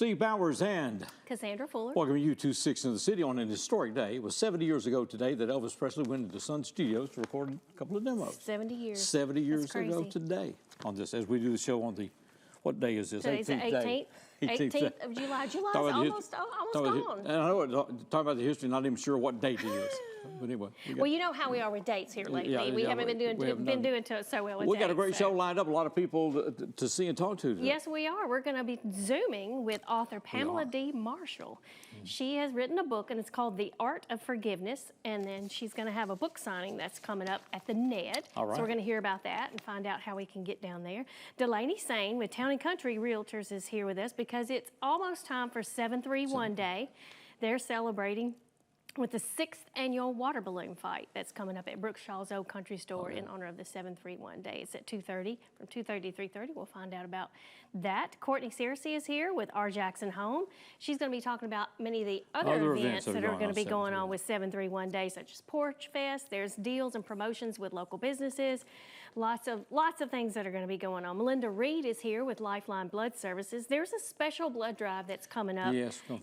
Steve Bowers and Cassandra Fuller. Welcome you to 6 in the City on an historic day. It was 70 years ago today that Elvis Presley went into Sun Studios to record a couple of demos. 70 years. 70 years ago today on this, as we do the show on the, what day is this? Today's the 18th. 18th of July. July's almost gone. And I know, talking about the history, not even sure what date it is. But anyway. Well, you know how we are with dates here lately. We haven't been doing so well with dates. We got a great show lined up, a lot of people to see and talk to today. Yes, we are. We're going to be Zooming with author Pamela D. Marshall. She has written a book, and it's called The Art of Forgiveness, and then she's going to have a book signing that's coming up at the Ned. All right. So we're going to hear about that and find out how we can get down there. Delaney Sane with Town & Country Realtors is here with us because it's almost time for 731 Day. They're celebrating with the 6th annual water balloon fight that's coming up at Brookshaw's Old Country Store in honor of the 731 Day. It's at 2:30, from 2:30 to 3:30. We'll find out about that. Courtney Searcy is here with R. Jackson Home. She's going to be talking about many of the other events that are going to be going on with 731 Day, such as Porch Fest. There's deals and promotions with local businesses. Lots of things that are going to be going on. Melinda Reed is here with Lifeline Blood Services. There's a special blood drive that's coming up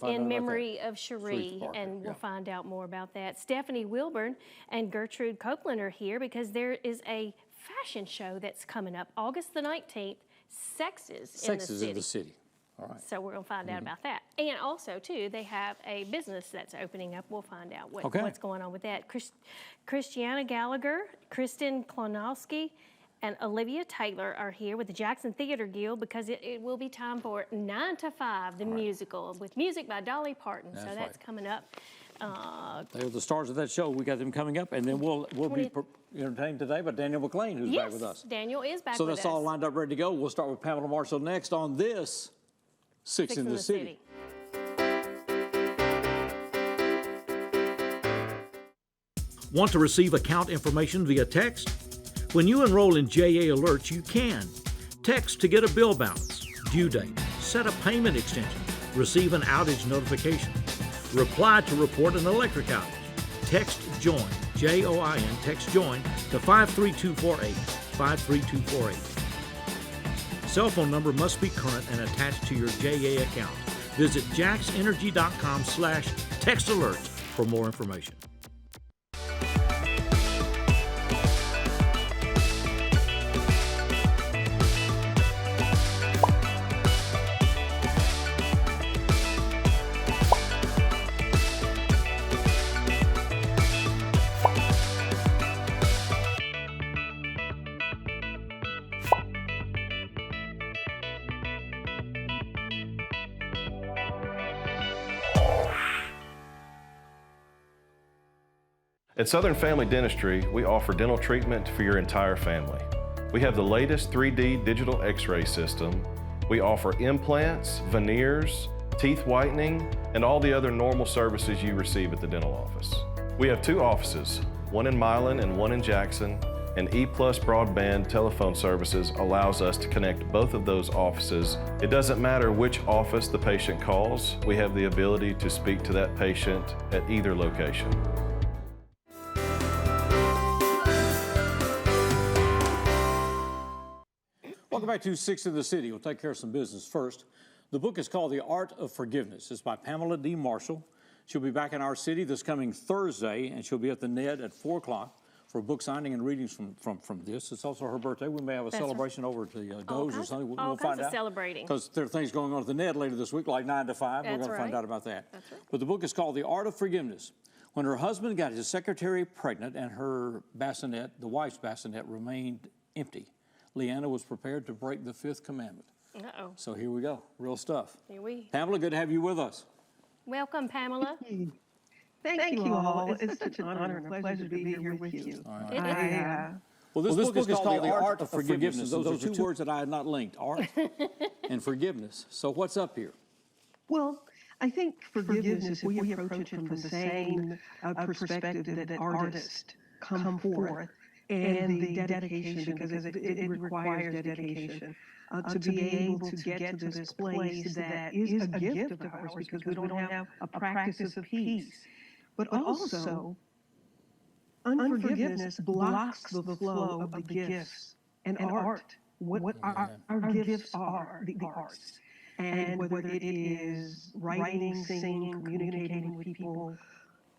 in memory of Cherie, and we'll find out more about that. Stephanie Wilburn and Gertrude Copeland are here because there is a fashion show that's coming up August the 19th, Sexes in the City. All right. So we're going to find out about that. And also, too, they have a business that's opening up. We'll find out what's going on with that. Christiana Gallagher, Kristen Klonowski, and Olivia Taylor are here with the Jackson Theater Guild because it will be time for 9 to 5, the musical, with music by Dolly Parton. That's coming up. They're the stars of that show. We got them coming up, and then we'll be entertained today by Daniel McClain, who's back with us. Daniel is back with us. So that's all lined up, ready to go. We'll start with Pamela Marshall next on this 6 in the City. Want to receive account information via text? When you enroll in JA Alerts, you can. Text to get a bill balance, due date, set a payment extension, receive an outage notification. Reply to report an electric outage. Text JOIN, J-O-I-N, text JOIN to 53248, 53248. Cell phone number must be current and attached to your JA account. Visit jaxenergy.com/textalerts for more information. At Southern Family Dentistry, we offer dental treatment for your entire family. We have the latest 3D digital x-ray system. We offer implants, veneers, teeth whitening, and all the other normal services you receive at the dental office. We have 2 offices, one in Milan and one in Jackson, and EPlus broadband telephone services allows us to connect both of those offices. It doesn't matter which office the patient calls, we have the ability to speak to that patient at either location. Welcome back to 6 in the City. We'll take care of some business first. The book is called The Art of Forgiveness. It's by Pamela D. Marshall. She'll be back in our city this coming Thursday, and she'll be at the Ned at 4 o'clock for a book signing and readings from this. It's also her birthday. We may have a celebration over at the Doze or something. We'll find out. Celebrating. Because there are things going on at the Ned later this week, like 9 to 5. We're going to find out about that. That's right. But the book is called The Art of Forgiveness. When her husband got his secretary pregnant and her bassinet, the wife's bassinet, remained empty, Leanna was prepared to break the 5th commandment. Uh-oh. So here we go, real stuff. Here we. Pamela, good to have you with us. Welcome, Pamela. Thank you all. It's such an honor and a pleasure to be here with you. Well, this book is called The Art of Forgiveness. Those are 2 words that I had not linked, art and forgiveness. So what's up here? Well, I think forgiveness, we approach it from the same perspective that artists come forth, and the dedication, because it requires dedication to be able to get to this place that is a gift of ours, because we don't have a practice of peace. But also, unforgiveness blocks the flow of the gifts and art, what our gifts are, the arts. And whether it is writing, singing, communicating with people,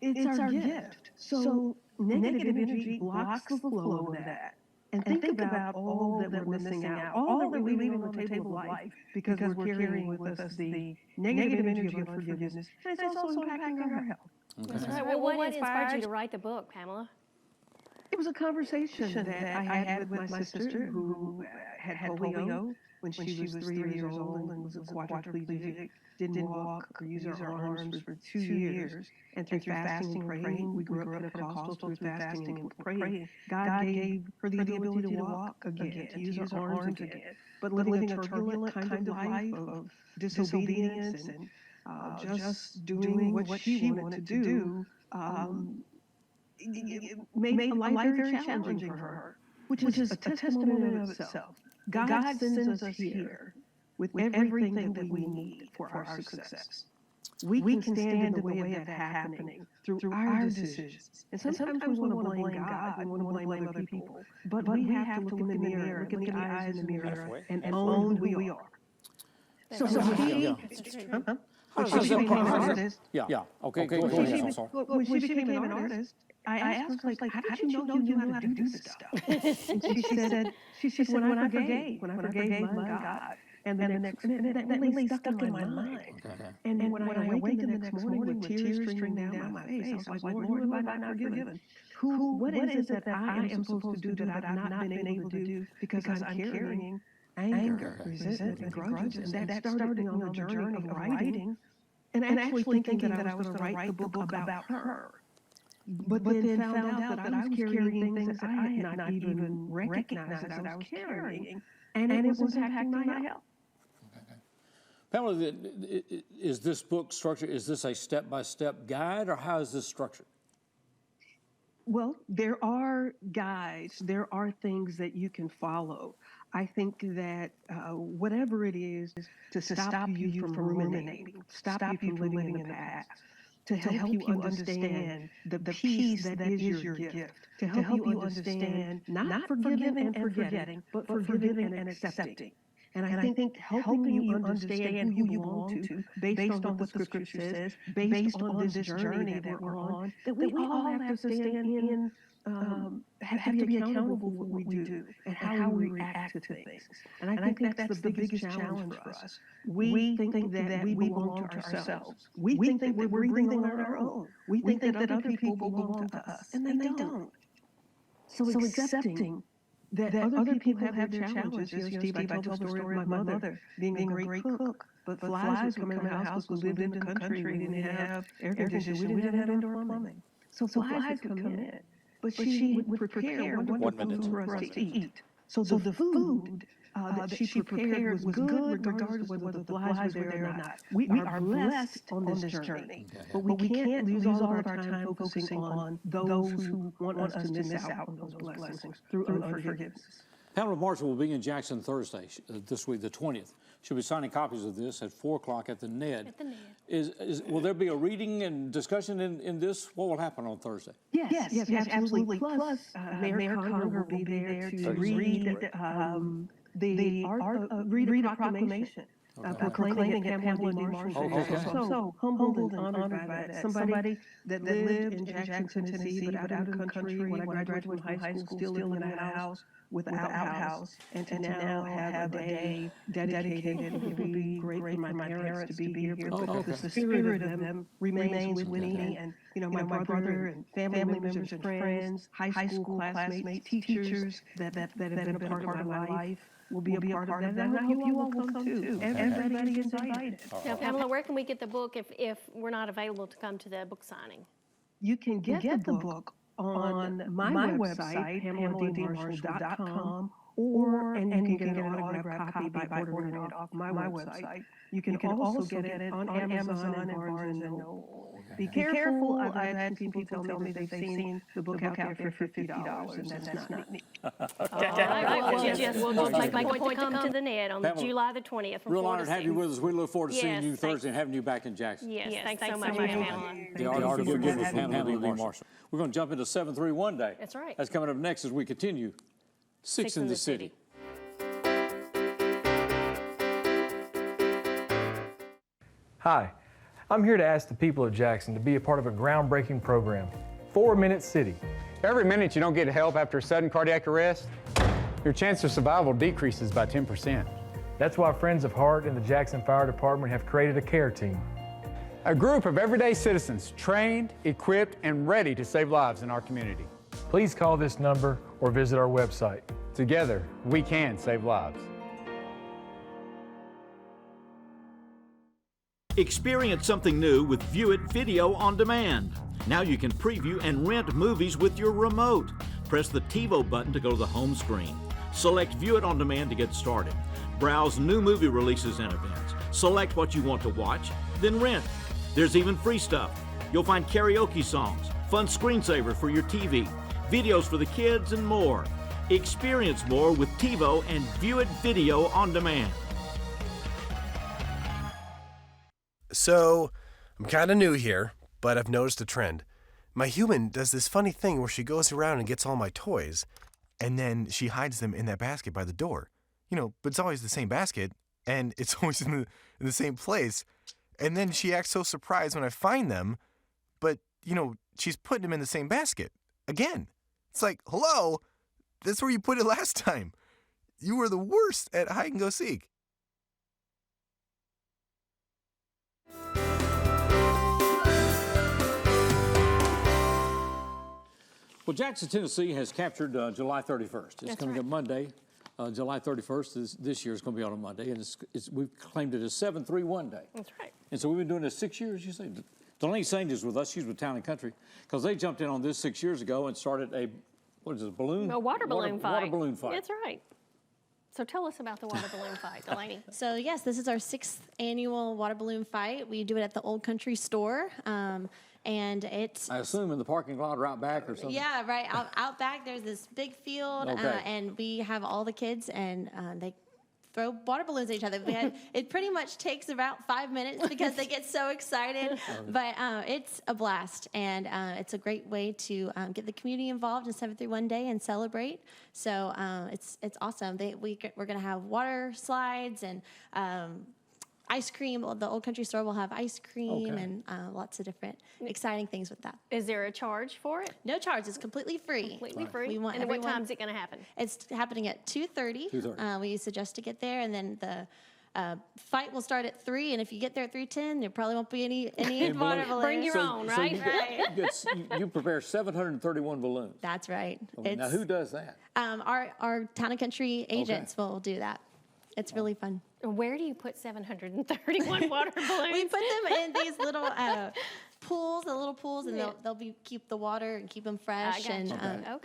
it's our gift. So negative energy blocks the flow of that. And think about all that we're missing out, all that we're leaving on the table of life because we're carrying with us the negative energy of unforgiveness, and it's also impacting our health. That's right. Well, what inspired you to write the book, Pamela? It was a conversation that I had with my sister who had polio when she was 3 years old and was a quadriplegic, didn't walk or use her arms for 2 years. And through fasting and praying, we grew up Pentecostal through fasting and praying. God gave her the ability to walk again, to use her arms again. But living a turbulent kind of life of disobedience and just doing what she wanted to do, it made life very challenging for her, which is a testimony in itself. God sends us here with everything that we need for our success. We can stand in the way of that happening through our decisions. And sometimes we want to blame God, we want to blame other people, but we have to look in the mirror, look in the eyes in the mirror, and own who we are. So when she became an artist, Okay, go ahead, I'm sorry. when she became an artist, I asked her, like, how did you know you knew how to do this stuff? And she said, when I forgave my God. And then that really stuck in my mind. Okay. And when I awakened the next morning with tears streaming down my face, I was like, Lord, who have I not forgiven? What is it that I am supposed to do that I've not been able to do because I'm carrying anger, resentment, and grudges? And that started me on the journey of writing and actually thinking that I was going to write the book about her. But then found out that I was carrying things that I had not even recognized that I was carrying, and it was impacting my health. Pamela, is this book structured, is this a step-by-step guide, or how is this structured? Well, there are guides, there are things that you can follow. I think that whatever it is to stop you from ruminating, stop you from living in the past, to help you understand the peace that is your gift, to help you understand not forgiving and forgetting, but forgiving and accepting. And I think helping you understand who you belong to, based on what the Scripture says, based on this journey that we're on, that we all have to stand in, have to be accountable for what we do and how we react to things. And I think that's the biggest challenge for us. We think that we belong to ourselves. We think that we're breathing on our own. We think that other people belong to us, and they don't. So accepting that other people have their challenges. Steve, I told the story of my mother being a great cook, but flies would come in the house. We lived in the country. We didn't have air conditioning. We didn't have indoor plumbing. So flies would come in. But she would prepare wonderful food for us to eat. So the food that she prepared was good regardless of whether the flies were there or not. We are blessed on this journey, but we can't lose all of our time focusing on those who want us to miss out on those blessings through unforgiveness. Pamela Marshall will be in Jackson Thursday, this week, the 20th. She'll be signing copies of this at 4 o'clock at the Ned. At the Ned. Will there be a reading and discussion in this? What will happen on Thursday? Yes, absolutely. Plus, Mayor Conner will be there to read read a proclamation. Proclaiming it Pamela D. Marshall. So humbled and honored by that. Somebody that lived in Jackson, Tennessee, but out in the country when I graduated from high school, still living in a house with an outhouse, and to now have a day dedicated. It would be great for my parents to be here, but the spirit of them remains with me, and my brother and family members and friends, high school classmates, teachers that have been a part of my life will be a part of that. And I hope you all will come too. Everybody is invited. Now, Pamela, where can we get the book if we're not available to come to the book signing? You can get the book on my website, PamelaDMarshall.com, and you can get an autographed copy by ordering it off my website. You can also get it on Amazon and Barnes & Noble. Be careful. I've had some people tell me they've seen the book out there for $50, and that's not me. All right, we'll just make a point to come to the Ned on Pamela, July the 20th from 4 Real to honored to have you 6. with us. We look forward to seeing Yes, you Thursday and having you back in Jackson. Yes, thanks so much, Pamela. The art of forgiveness with Pamela D. Marshall. We're going to jump into 731 Day. That's right. That's coming up next as we continue. Six in the City. Hi, I'm here to ask the people of Jackson to be a part of a groundbreaking program, 4 Minute City. Every minute you don't get help after a sudden cardiac arrest, your chance of survival decreases by 10%. That's why Friends of Heart and the Jackson Fire Department have created a care team. A group of everyday citizens trained, equipped, and ready to save lives in our community. Please call this number or visit our website. Together, we can save lives. Experience something new with View It Video on Demand. Now you can preview and rent movies with your remote. Press the TiVo button to go to the home screen. Select View It on Demand to get started. Browse new movie releases and events. Select what you want to watch, then rent. There's even free stuff. You'll find karaoke songs, fun screensaver for your TV, videos for the kids, and more. Experience more with TiVo and View It Video on Demand. So, I'm kind of new here, but I've noticed a trend. My human does this funny thing where she goes around and gets all my toys, and then she hides them in that basket by the door. You know, but it's always the same basket, and it's always in the same place. And then she acts so surprised when I find them, but, you know, she's putting them in the same basket. Again. It's like, hello? That's where you put it last time. You were the worst at hide and go seek. Well, Jackson, Tennessee has captured July 31st. It's coming up Monday. July 31st this year is going to be on a Monday, and we've claimed it as 731 Day. That's right. And so we've been doing this 6 years, you say? Delaney Saint is with us. She's with Town and Country, because they jumped in on this 6 years ago and started a water balloon fight. That's right. So tell us about the water balloon fight, Delaney. So yes, this is our 6th annual water balloon fight. We do it at the Old Country Store. And it's... I assume in the parking lot or out back or something? Yeah, right. Out back, there's this big field, and we have all the kids, and they throw water balloons at each other. It pretty much takes about 5 minutes because they get so excited, but it's a blast, and it's a great way to get the community involved in 731 Day and celebrate. So it's awesome. We're going to have water slides and ice cream. The Old Country Store will have ice cream and lots of different exciting things with that. Is there a charge for it? No charge. It's completely free. Completely free. We want and everyone, what time is it going to happen? It's happening at 2:30. 2:30. We suggest to get there, and then the fight will start at 3. And if you get there at 3:10, there probably won't be any water balloons. Bring your own, right? You prepare 731 balloons. That's right. Okay. Now, who does that? Our Town and Country agents will do that. It's really fun. Where do you put 731 water balloons? We put them in these little pools, and they'll keep the water and keep them fresh, and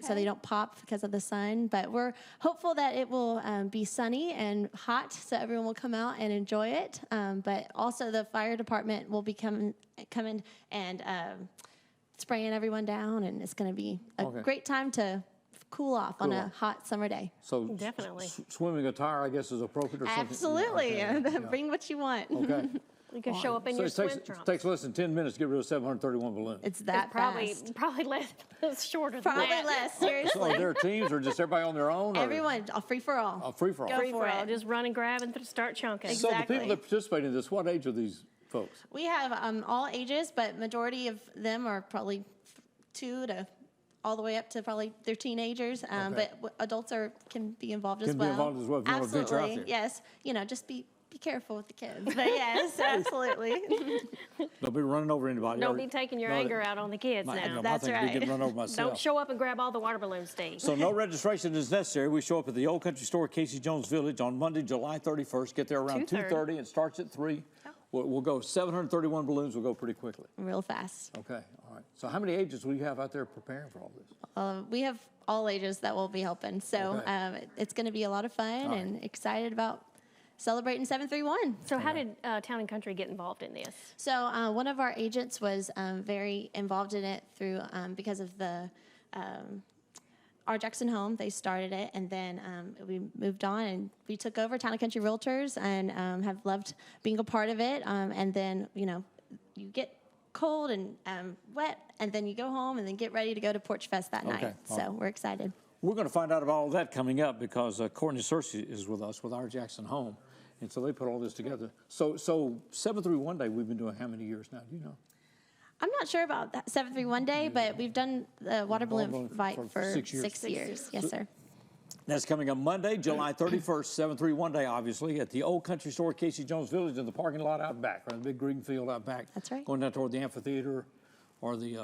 so they don't pop because of the sun. But we're hopeful that it will be sunny and hot, so everyone will come out and enjoy it. But also the fire department will be coming and spraying everyone down, and it's going to be a great time to cool off on a hot summer day. So definitely swimming attire, I guess, is appropriate or something? Absolutely. Bring what you want. Okay. You can show up in your swim trunks. It takes less than 10 minutes to get rid of 731 balloons. It's that fast. Probably less, shorter probably than that. less, seriously. So are there teams or just everybody on their own? Everyone, free for all. Free for all. Go for it. Just run and grab and start chunking. So the people that participate in this, what age are these folks? We have all ages, but majority of them are probably 2 to all the way up to probably they're teenagers, but adults can be involved as well. Can be involved as well if you want to venture out there. Yes. Just be careful with the kids. But yes, absolutely. Don't be running over anybody. Don't be taking your anger out on the kids now. That's right. Be getting run over myself. Don't show up and grab all the water balloons, Steve. So no registration is necessary. We show up at the Old Country Store, Casey Jones Village, on Monday, July 31st. Get there around 2:30. It starts at 3. We'll go 731 balloons. We'll go pretty quickly. Real fast. Okay, all right. So how many agents will you have out there preparing for all this? We have all ages that will be helping. So it's going to be a lot of fun and excited about celebrating 731. So how did Town and Country get involved in this? So one of our agents was very involved in it through because of the our Jackson home. They started it, and then we moved on, and we took over Town and Country Realtors, and have loved being a part of it. And then you get cold and wet, and then you go home and then get ready to go to Porch Fest that night. So we're excited. We're going to find out about all that coming up because Courtney Searcy is with us with our Jackson home. And so they put all this together. So 731 Day, we've been doing how many years now? Do you know? I'm not sure about that 731 Day, but we've done the water balloon fight for 6 years. Yes, sir. That's coming up Monday, July 31st, 731 Day, obviously, at the Old Country Store, Casey Jones Village, in the parking lot out back, right? The big green field out back. That's right. Going down toward the amphitheater or the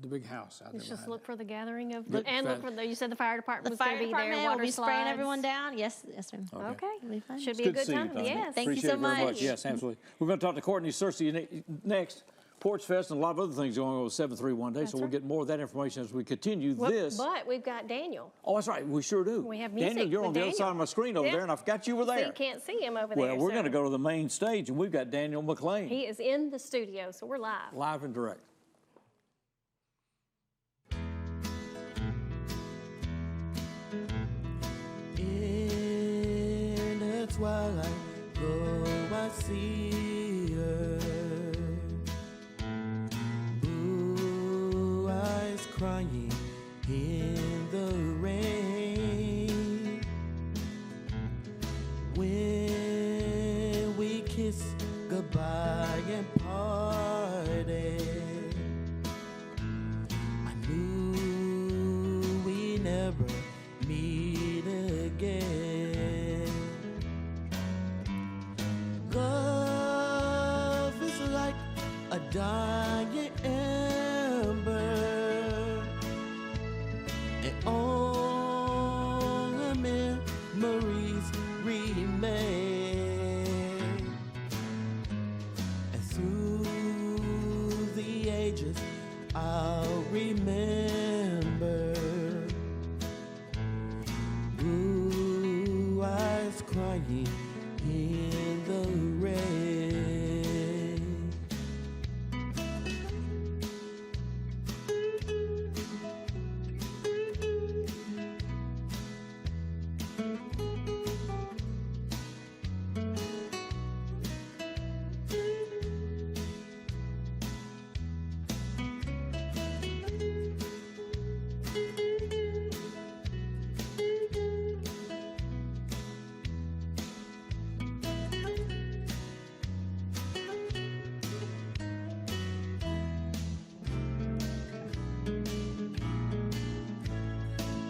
big house out there. Let's just look for the gathering of, Good. and look for the, you said the fire department The was going fire to be there, department water will be spraying slides. everyone down. Yes, ma'am. Okay. It'll be fun. Should It's be a good to good see you, time. Connie. Yes. Thank you Appreciate so it very much. Yes, absolutely. We're going to talk to Courtney Searcy next. Porch Fest and a lot of other things going on with 731 Day, so we'll get more of that information as we continue this. But we've got Daniel. Oh, that's right. We sure do. We have music Daniel, you're with on the other Daniel. side of my screen over there, and I forgot you were So there. you can't see him over Well, there. we're so going to go to the main stage, and we've got Daniel McClain. He is in the studio, so we're live. Live and direct. In the twilight, go I see her. Blue eyes crying in the rain. When we kiss goodbye and parted, I knew we never meet again. Love is like a dying ember, and only memories remain. And through the ages, I'll remember. Blue eyes crying in the rain.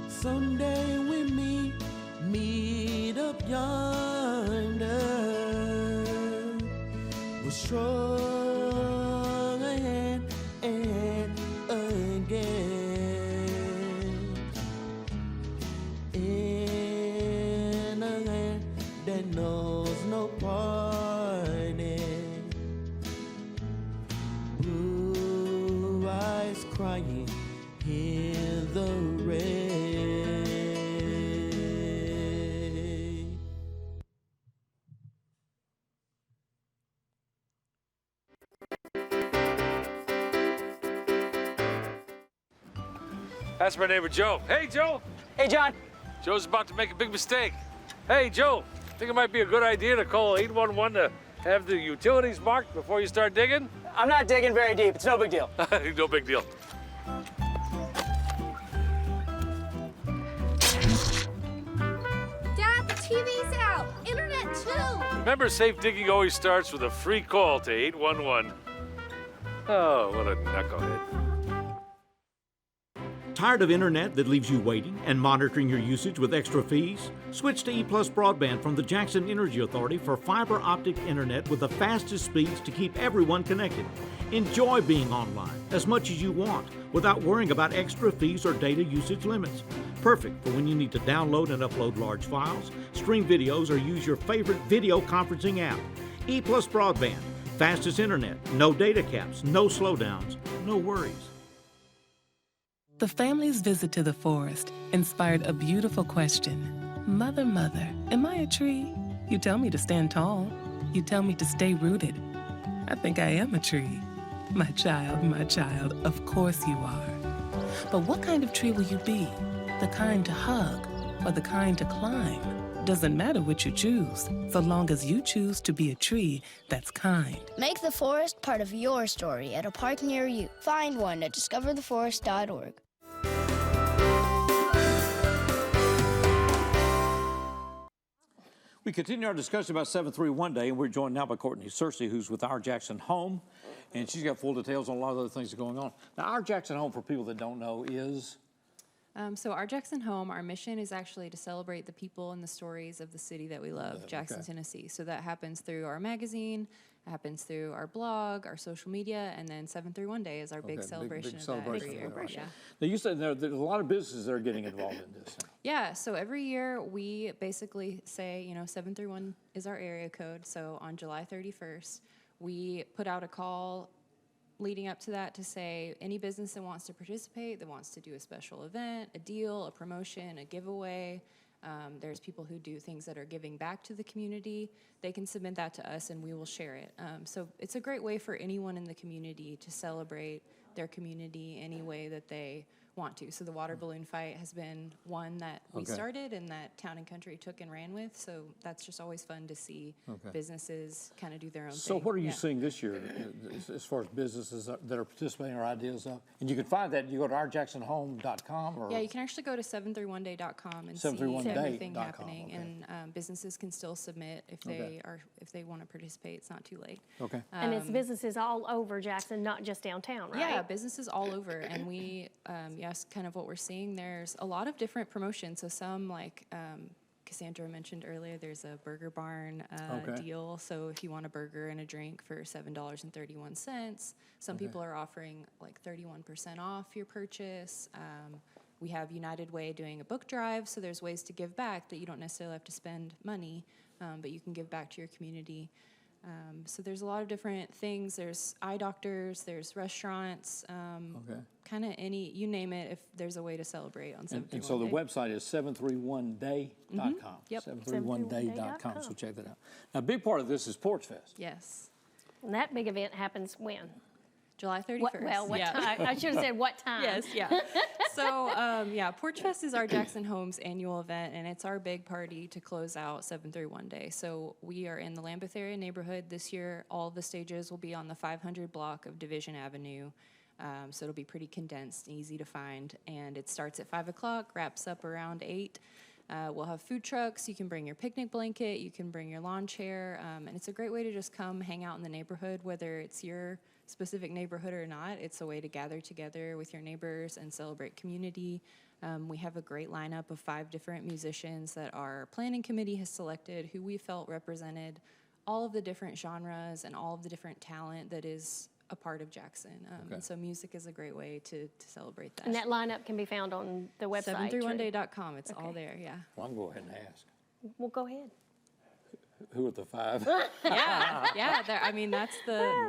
Someday we meet up yonder. We'll strong a hand again. In a land that knows no parting. Blue eyes crying in the rain. That's my neighbor Joe. Hey, Joe. Hey, John. Joe's about to make a big mistake. Hey, Joe, think it might be a good idea to call 811 to have the utilities marked before you start digging? I'm not digging very deep. It's no big deal. No big deal. Dad, the TV's out. Internet too. Remember, safe digging always starts with a free call to 811. Oh, what a knucklehead. Tired of internet that leaves you waiting and monitoring your usage with extra fees? Switch to EPlus Broadband from the Jackson Energy Authority for fiber optic internet with the fastest speeds to keep everyone connected. Enjoy being online as much as you want without worrying about extra fees or data usage limits. Perfect for when you need to download and upload large files, stream videos, or use your favorite video conferencing app. EPlus Broadband, fastest internet, no data caps, no slowdowns, no worries. The family's visit to the forest inspired a beautiful question. Mother, mother, am I a tree? You tell me to stand tall. You tell me to stay rooted. I think I am a tree. My child, of course you are. But what kind of tree will you be? The kind to hug or the kind to climb? Doesn't matter what you choose, so long as you choose to be a tree that's kind. Make the forest part of your story at a park near you. Find one at discovertheforest.org. We continue our discussion about 731 Day, and we're joined now by Courtney Searcy, who's with Our Jackson Home, and she's got full details on a lot of other things that are going on. Now, Our Jackson Home, for people that don't know, is... So Our Jackson Home, our mission is actually to celebrate the people and the stories of the city that we love, Jackson, Tennessee. So that happens through our magazine, it happens through our blog, our social media, and then 731 Day is our big celebration of that every year. Yeah. Now, you said there's a lot of businesses that are getting involved in this. Yeah, so every year we basically say, 731 is our area code. So on July 31st, we put out a call leading up to that to say any business that wants to participate, that wants to do a special event, a deal, a promotion, a giveaway. There's people who do things that are giving back to the community. They can submit that to us and we will share it. So it's a great way for anyone in the community to celebrate their community any way that they want to. So the water balloon fight has been one that we started and that Town and Country took and ran with. So that's just always fun to see businesses kind of do their own thing. So what are you seeing this year as far as businesses that are participating or ideas of? And you can find that, you go to ourjacksonhome.com or... Yeah, you can actually go to 731day.com and see everything happening. And businesses can still submit if they want to participate. It's not too late. Okay. And it's businesses all over Jackson, not just downtown, right? Yeah, businesses all over. And we, yes, kind of what we're seeing, there's a lot of different promotions. So some like Cassandra mentioned earlier, there's a Burger Barn deal. So if you want a burger and a drink for $7.31, some people are offering like 31% off your purchase. We have United Way doing a book drive, so there's ways to give back that you don't necessarily have to spend money, but you can give back to your community. So there's a lot of different things. There's eye doctors, there's restaurants, kind of any, you name it, if there's a way to celebrate on 731 And so the website is 731day.com. Yep. 731day.com, so check that out. Now, a big part of this is Porch Fest. Yes. And that big event happens when? July 31st. What time? I should have said what time. Yes, yeah. So, Porch Fest is our Jackson Homes annual event, and it's our big party to close out 731 Day. So we are in the Lambeth area neighborhood this year. All of the stages will be on the 500 block of Division Avenue. So it'll be pretty condensed and easy to find. And it starts at 5 o'clock, wraps up around 8. We'll have food trucks. You can bring your picnic blanket. You can bring your lawn chair. And it's a great way to just come hang out in the neighborhood, whether it's your specific neighborhood or not. It's a way to gather together with your neighbors and celebrate community. We have a great lineup of 5 different musicians that our planning committee has selected who we felt represented all of the different genres and all of the different talent that is a part of Jackson. And so music is a great way to celebrate that. And that lineup can be found on the website. 731day.com. It's all there, yeah. Well, I'll go ahead and ask. Well, go ahead. Who are the 5? Yeah.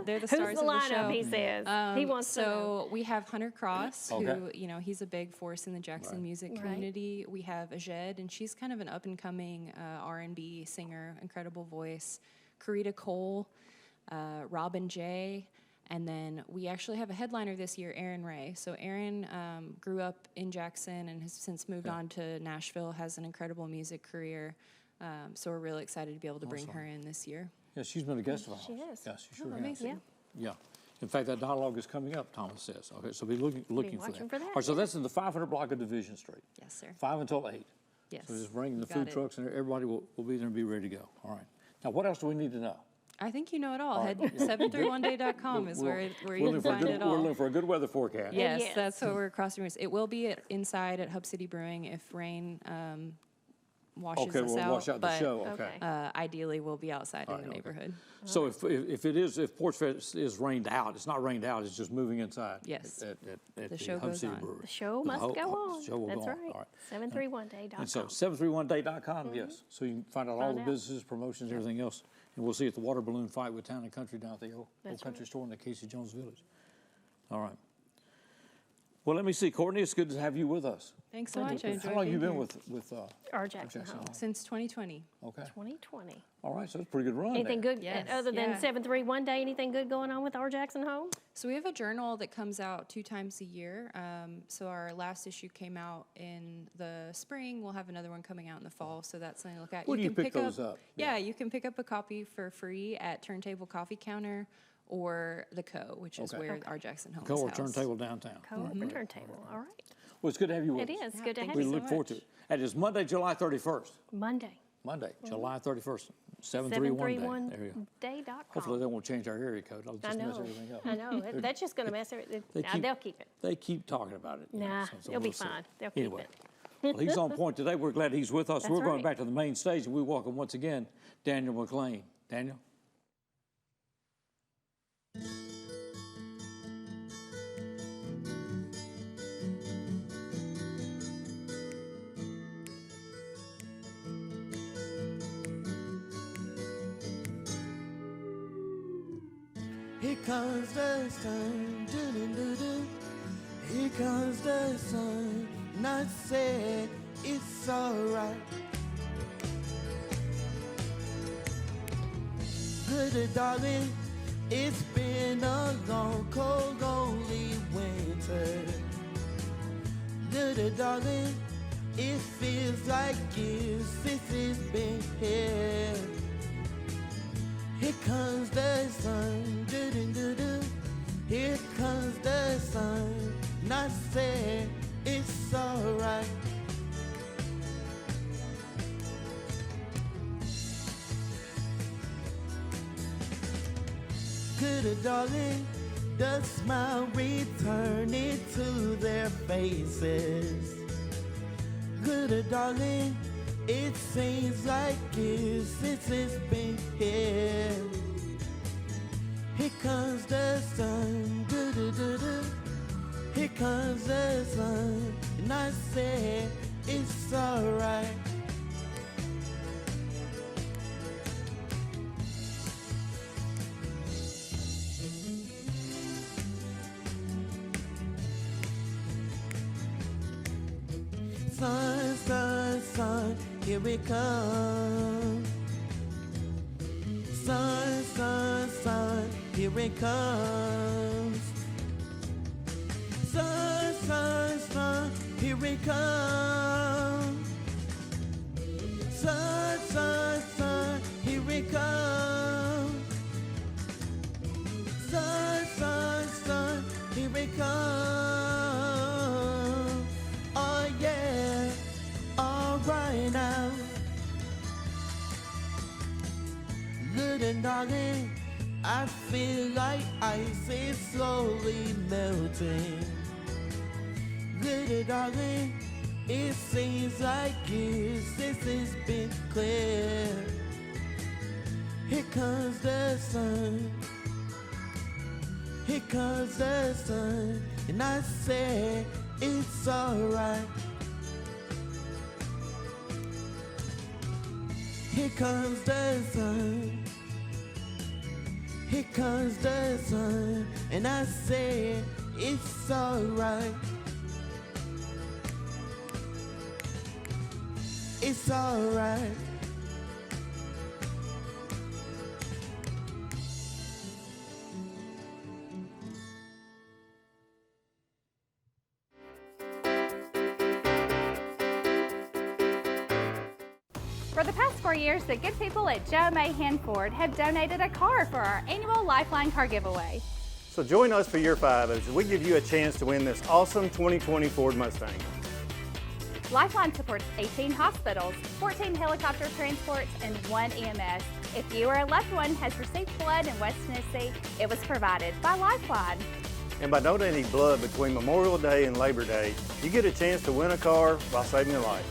They're the stars of the show. Lineup, he says. He wants to know. So we have Hunter Cross, who, he's a big force in the Jackson music community. We have Ajed, and she's kind of an up-and-coming R&B singer, incredible voice. Karita Cole, Robin J., and then we actually have a headliner this year, Aaron Ray. So Aaron grew up in Jackson and has since moved on to Nashville, has an incredible music career. So we're really excited to be able to bring her in this year. Yeah, she's been a guest of ours. She is. Yeah, she sure has. Amazing. Yeah. In fact, that dialogue is coming up, Thomas says. Okay, so be looking for that. For that. All right, so that's in the 500 block of Division Street. Yes, sir. 5 until 8. Yes. So just bring the food trucks and everybody will be there and be ready to go. All right. Now, what else do we need to know? I think you know it all. Head 731day.com is where you can find it all. We're looking for a good weather forecast. Yes, that's what we're crossing. It will be inside at Hub City Brewing if rain washes us out. Wash out the show. Okay. Ideally, we'll be outside in the neighborhood. So if Porch Fest is rained out, it's not rained out. It's just moving inside. Yes. At the show Hub goes City on. Brewery. The show must go on. The show will That's go on. right. All right. 731day.com. And so 731day.com, yes. So you can find out all the businesses, promotions, everything else. And we'll see at the water balloon fight with Town and Country down at the old country store in the Casey Jones Village. All right. Well, let me see. Courtney, it's good to have you with us. Thanks so much. I enjoyed How long have you been here. with Our Jackson Home? Since 2020. Okay. 2020. All right, so it's a pretty good run. Anything there. good, Yes. other than 731 Day, anything good going on with Our Jackson Home? So we have a journal that comes out 2 times a year. So our last issue came out in the spring. We'll have another one coming out in the fall, so that's something to look at. Where do you pick those up? Yeah, you can pick up a copy for free at Turntable Coffee Counter or the Co., which is where Our Jackson Home is Co or housed. Turntable downtown. Co or Turntable, all right. Well, it's good to have you with It us. is, good to have We you. look forward to it. And it's Monday, July 31st. Monday. Monday, July 31st, 731 day. There you go. Day.com. Hopefully they won't change our area code. I'll just mess everything up. I know. That's just going to mess everything. They'll keep it. They keep talking about it. Nah, so they'll be we'll see. fine. They'll keep Anyway, it. well, he's on point today. We're glad he's with us. That's We're going right. back to the main stage, and we welcome once again Daniel McClain. Daniel? Here comes the sun, doo-doo-doo-doo. Here comes the sun, and I said it's alright. Good darling, it's been a long, cold, lonely winter. Good darling, it feels like years since it's been here. Here comes the sun, doo-doo-doo-doo. Here comes the sun, and I said it's alright. Good darling, the smile returning to their faces. Good darling, it seems like years since it's been here. Here comes the sun, doo-doo-doo-doo. Here comes the sun, and I said it's alright. Sun, sun, sun, here we come. Sun, sun, sun, here it comes. Sun, sun, sun, here it comes. Sun, sun, sun, here it comes. Sun, sun, sun, here it comes. Oh yeah, all right now. Little darling, I feel like ice is slowly melting. Little darling, it seems like years since it's been clear. Here comes the sun. Here comes the sun, and I say it's alright. Here comes the sun. Here comes the sun, and I say it's alright. It's alright. For the past 4 years, the good people at Joe Mahan Ford have donated a car for our annual Lifeline car giveaway. So join us for year 5 as we give you a chance to win this awesome 2020 Ford Mustang. Lifeline supports 18 hospitals, 14 helicopter transports, and 1 EMS. If you or a loved one has received blood in West Tennessee, it was provided by Lifeline. And by donating blood between Memorial Day and Labor Day, you get a chance to win a car while saving a life.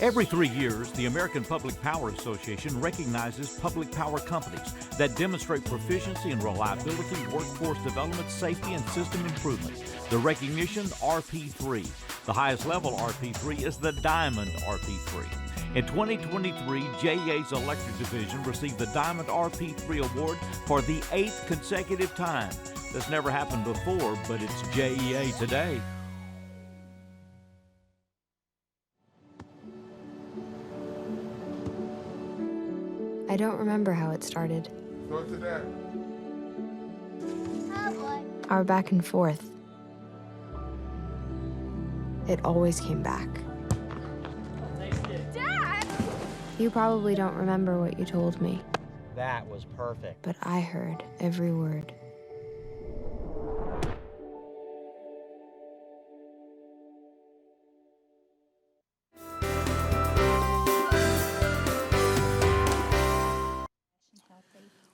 Every 3 years, the American Public Power Association recognizes public power companies that demonstrate proficiency in reliability, workforce development, safety, and system improvement. The recognition, RP3. The highest level RP3 is the Diamond RP3. In 2023, JEA's Electric Division received the Diamond RP3 award for the 8th consecutive time. This never happened before, but it's JEA today. I don't remember how it started. Go to that. Our back and forth. It always came back. Dad! You probably don't remember what you told me, That was perfect. but I heard every word.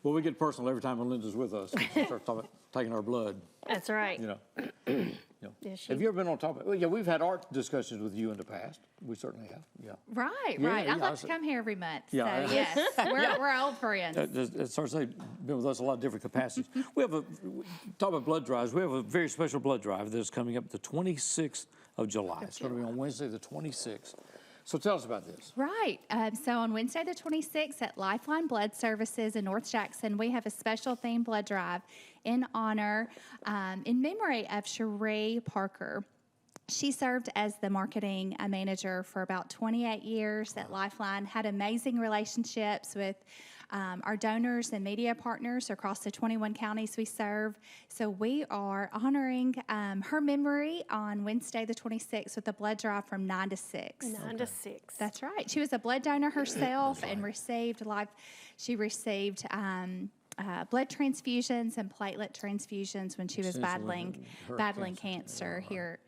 Well, we get personal every time Melinda's with us. We start taking our blood. That's right. You know. Have you ever been on top of it? Well, yeah, we've had art discussions with you in the past. We certainly have. Yeah. Right, Yeah, right. yeah, I'd like to come here every month. Yeah. So yes, we're old friends. As far as they've been with us a lot of different capacities. We have talk about blood drives. We have a very special blood drive that's coming up the 26th of July. It's going to be on Wednesday the 26th. So tell us about this. Right. So on Wednesday the 26th at Lifeline Blood Services in North Jackson, we have a special themed blood drive in honor, in memory of Cherie Parker. She served as the marketing manager for about 28 years at Lifeline, had amazing relationships with our donors and media partners across the 21 counties we serve. So we are honoring her memory on Wednesday the 26th with a blood drive from 9 to 6. 9 to 6. That's right. She was a blood donor herself and received blood transfusions and platelet transfusions when she was battling cancer here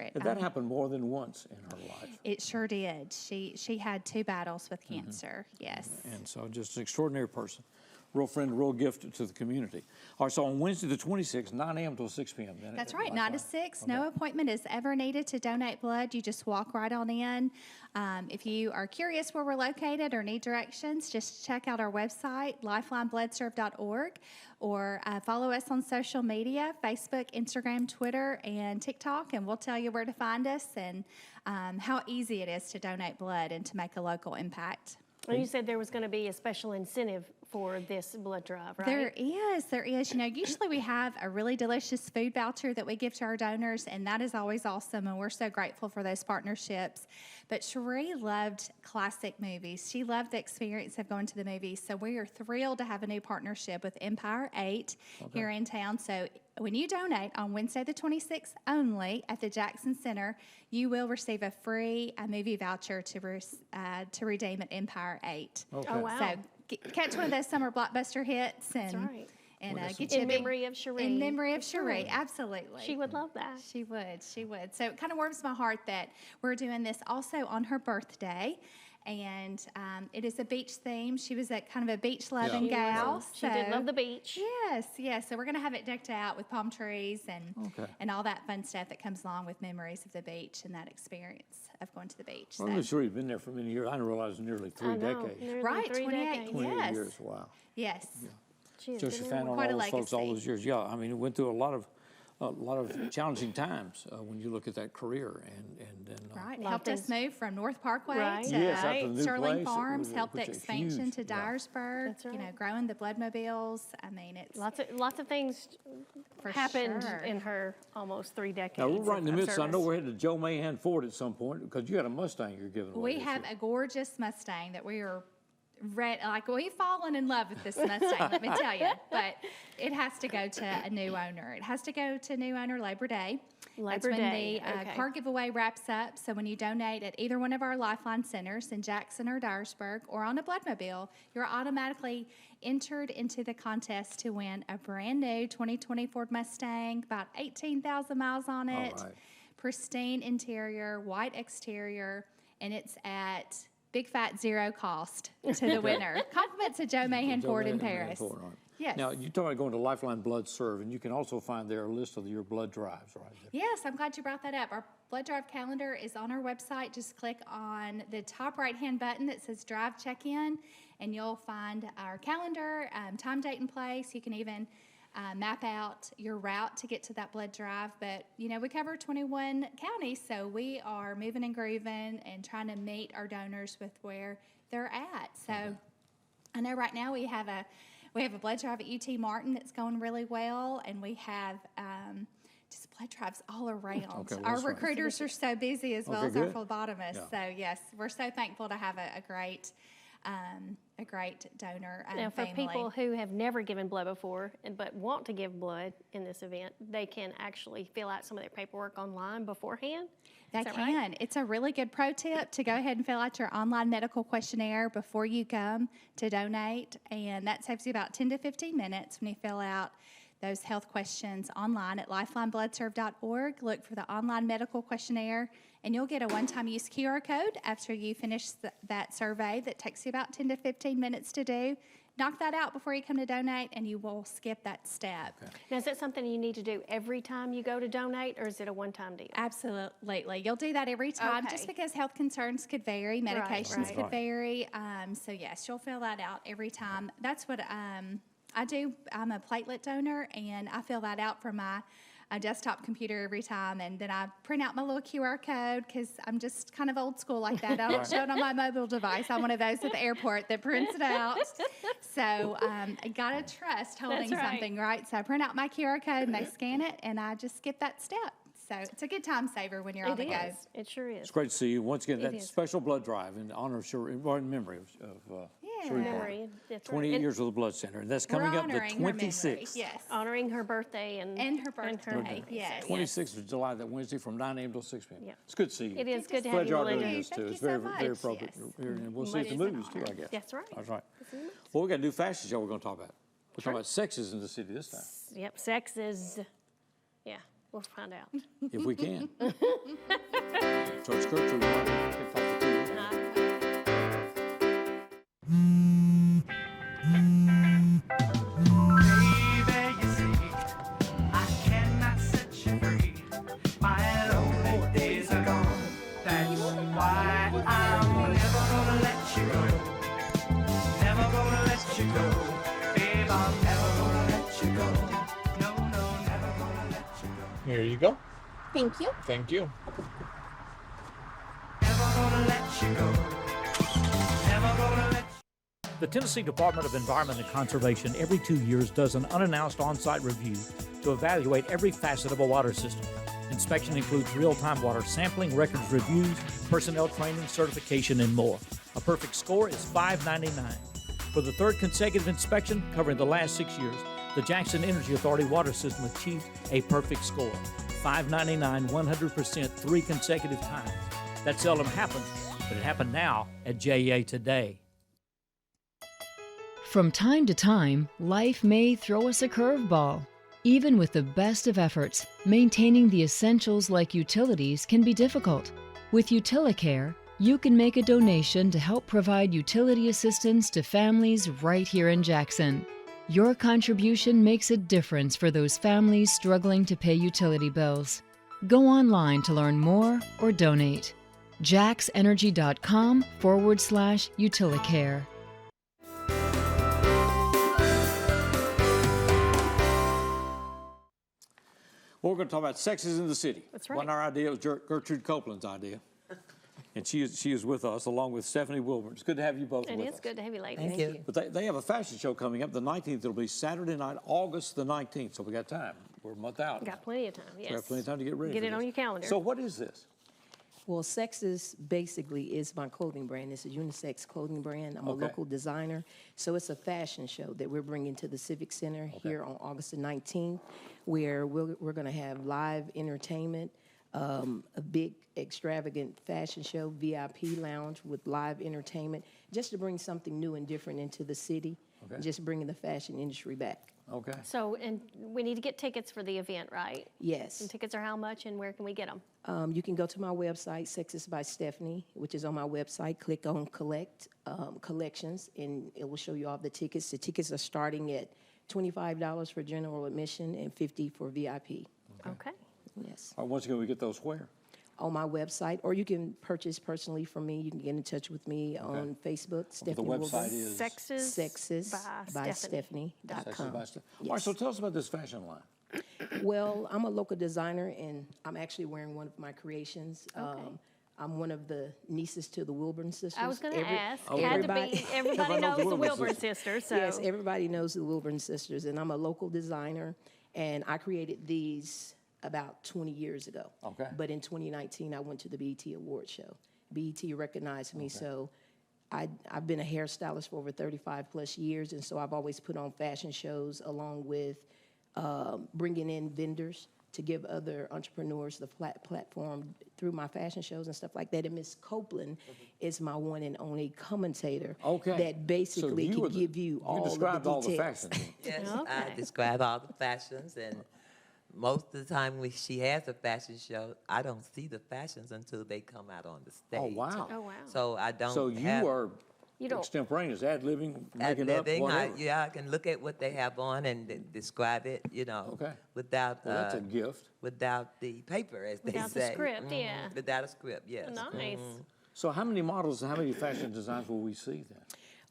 at. Did that happen more than once in her life? It sure did. She had 2 battles with cancer. Yes. And so just an extraordinary person. Real friend, real gift to the community. All right, so on Wednesday the 26th, 9 a.m. till 6 p.m. That's right, 9 to 6. Okay. No appointment is ever needed to donate blood. You just walk right on in. If you are curious where we're located or need directions, just check out our website, lifelinebloodserve.org, or follow us on social media, Facebook, Instagram, Twitter, and TikTok, and we'll tell you where to find us and how easy it is to donate blood and to make a local impact. Well, you said there was going to be a special incentive for this blood drive, right? There is. You know, usually we have a really delicious food voucher that we give to our donors, and that is always awesome, and we're so grateful for those partnerships. But Cherie loved classic movies. She loved the experience of going to the movies, so we are thrilled to have a new partnership with Empire 8 here in town. So when you donate on Wednesday the 26th only at the Jackson Center, you will receive a free movie voucher to redeem at Empire 8. Okay. Oh, wow. So catch one of those summer blockbuster hits and. That's right. And get you in memory of Cherie. In memory of Cherie, absolutely. She would love that. She would. So it kind of warms my heart that we're doing this also on her birthday. And it is a beach theme. She was kind of a beach-loving gal. She did love the beach. Yes. So we're going to have it decked out with palm trees and all that fun stuff that comes along with memories of the beach and that experience of going to the beach. I'm sure you've been there for many years. I didn't realize nearly 3 decades. Right, 28 years. Wow. Yes. Yeah. Just a fan on all those folks all those years. Yeah, I mean, it went through a lot of challenging times when you look at that career and then helped us move from North Parkway to Sterling Farms, helped the expansion to Dyersburg. That's right. You know, growing the bloodmobiles. I mean, it's lots of things happened in her almost 3 decades. Now we're right in the midst. I know we're headed to Joe Mahan Ford at some point because you got a Mustang you're giving away. We have a gorgeous Mustang that we are. We've fallen in love with this Mustang, let me tell you. But it has to go to a new owner. It has to go to new owner Labor Day. That's when the car giveaway wraps up. So when you donate at either one of our Lifeline centers in Jackson or Dyersburg or on a Bloodmobile, you're automatically entered into the contest to win a brand new 2020 Ford Mustang, about 18,000 miles on it, pristine interior, white exterior, and it's at big fat zero cost to the winner. Compliments to Joe Mahan Ford in Paris. Yes. Now, you're talking about going to Lifeline Blood Serve, and you can also find there a list of your blood drives, right? Yes, I'm glad you brought that up. Our blood drive calendar is on our website. Just click on the top right-hand button that says Drive Check-In, and you'll find our calendar, time, date, and place. You can even map out your route to get to that blood drive. But, you know, we cover 21 counties, so we are moving and grooving and trying to meet our donors with where they're at. So I know right now we have a blood drive at UT Martin that's going really well, and we have just blood drives all around. Our recruiters are so busy as well as our phlebotomists. So, yes, we're so thankful to have a great donor now, for family. people who have never given blood before but want to give blood in this event, they can actually fill out some of their paperwork online beforehand. They can. Right? It's a really good pro tip to go ahead and fill out your online medical questionnaire before you come to donate, and that saves you about 10 to 15 minutes when you fill out those health questions online at lifelinebloodserve.org. Look for the online medical questionnaire, and you'll get a one-time use QR code after you finish that survey that takes you about 10 to 15 minutes to do. knock that out before you come to donate, and you will skip that step. Now, is that something you need to do every time you go to donate, or is it a one-time deal? Absolutely. You'll do that every time, just because health concerns could vary, medications could vary. So yes, you'll fill that out every time. That's what I do. I'm a platelet donor, and I fill that out from my desktop computer every time, and then I print out my little QR code because I'm just kind of old school like that. I don't show it on my mobile device. I'm one of those at the airport that prints it out. So I gotta trust holding something, right? So I print out my QR code and they scan it, and I just skip that step. So it's a good time saver when you're on the go. It sure is. It's great to see you once again. It That is. special blood drive in honor of in memory of Sheree Memory, Barton. that's 20 right. years with the Blood Center, and that's coming up the 26th. Yes. Honoring her birthday and her birthday. Yes. 26th of July, that Wednesday, from 9 a.m. till 6 p.m. Yeah. It's good to see you. It is good to Glad have you, y'all doing Melinda. this too. Thank It's you so very much. appropriate. Yes. And we'll see you at the movies too, I guess. That's right. That's right. Well, we got a new fashion show we're going to talk about. We're talking about sexes in the city this time, Yep, sex is, yeah, we'll find out. if we can. So it's Gertrude. Pick off the two. Here you go. Thank you. Thank you. The Tennessee Department of Environment and Conservation every 2 years does an unannounced on-site review to evaluate every facet of a water system. Inspection includes real-time water sampling, records reviews, personnel training, certification, and more. A perfect score is $5.99. For the third consecutive inspection, covering the last 6 years, the Jackson Energy Authority water system achieved a perfect score. $5.99, 100%, 3 consecutive times. That seldom happens, but it happened now at JEA today. From time to time, life may throw us a curveball. Even with the best of efforts, maintaining the essentials like utilities can be difficult. With UtiliCare, you can make a donation to help provide utility assistance to families right here in Jackson. Your contribution makes a difference for those families struggling to pay utility bills. Go online to learn more or donate. jaxenergy.com/UtiliCare. Well, we're going to talk about sexes in the city. That's right. Wasn't our idea, it was Gertrude Copeland's idea. And she is with us, along with Stephanie Wilburn. It's good to have you both with us. It is good to have you, ladies. Thank you. But they have a fashion show coming up the 19th. It'll be Saturday night, August the 19th. So we got time. We're a month out. Got plenty of time, yes. We got plenty of time to get ready. Get for it on this. your calendar. So what is this? Well, Sexes basically is my clothing brand. It's a unisex clothing brand. I'm a local designer. So it's a fashion show that we're bringing to the Civic Center here on August the 19th, where we're going to have live entertainment, a big extravagant fashion show, VIP lounge with live entertainment, just to bring something new and different into the city, just bringing the fashion industry back. Okay. So, and we need to get tickets for the event, right? Yes. And tickets are how much, and where can we get them? You can go to my website, Sexes by Stephanie, which is on my website. Click on collections, and it will show you all the tickets. The tickets are starting at $25 for general admission and $50 for VIP. Okay. Yes. All right, once again, we get those where? On my website, or you can purchase personally from me. You can get in touch with me on Facebook. Stephanie website is? Sexes by Stephanie.com. Sexes by Stephanie. All right, so tell us about this fashion line. Well, I'm a local designer, and I'm actually wearing one of my creations. I'm one of the nieces to the Wilburn sisters. I was going to ask. Everybody knows the Wilburn sisters. So. Yes, everybody knows the Wilburn sisters, and I'm a local designer, and I created these about 20 years ago. Okay. But in 2019, I went to the BET Award show. BET recognized me, so I've been a hairstylist for over 35 plus years, and so I've always put on fashion shows along with bringing in vendors to give other entrepreneurs the platform through my fashion shows and stuff like that. And Miss Copeland is my one and only commentator that basically can give you all the details. All the fashions. Yes, I describe all the fashions, and most of the time when she has a fashion show, I don't see the fashions until they come out on the stage. Oh, wow. So I don't So you are You don't. Extemporaneous, ad-libbing, making up, Ad-libbing, whatever. yeah, I can look at what they have on and describe it, you know. Okay. Without, Well, that's a gift. Without the paper, as Without they the say. script, yeah. Without a script, yes. Nice. So how many models and how many fashion designs will we see then?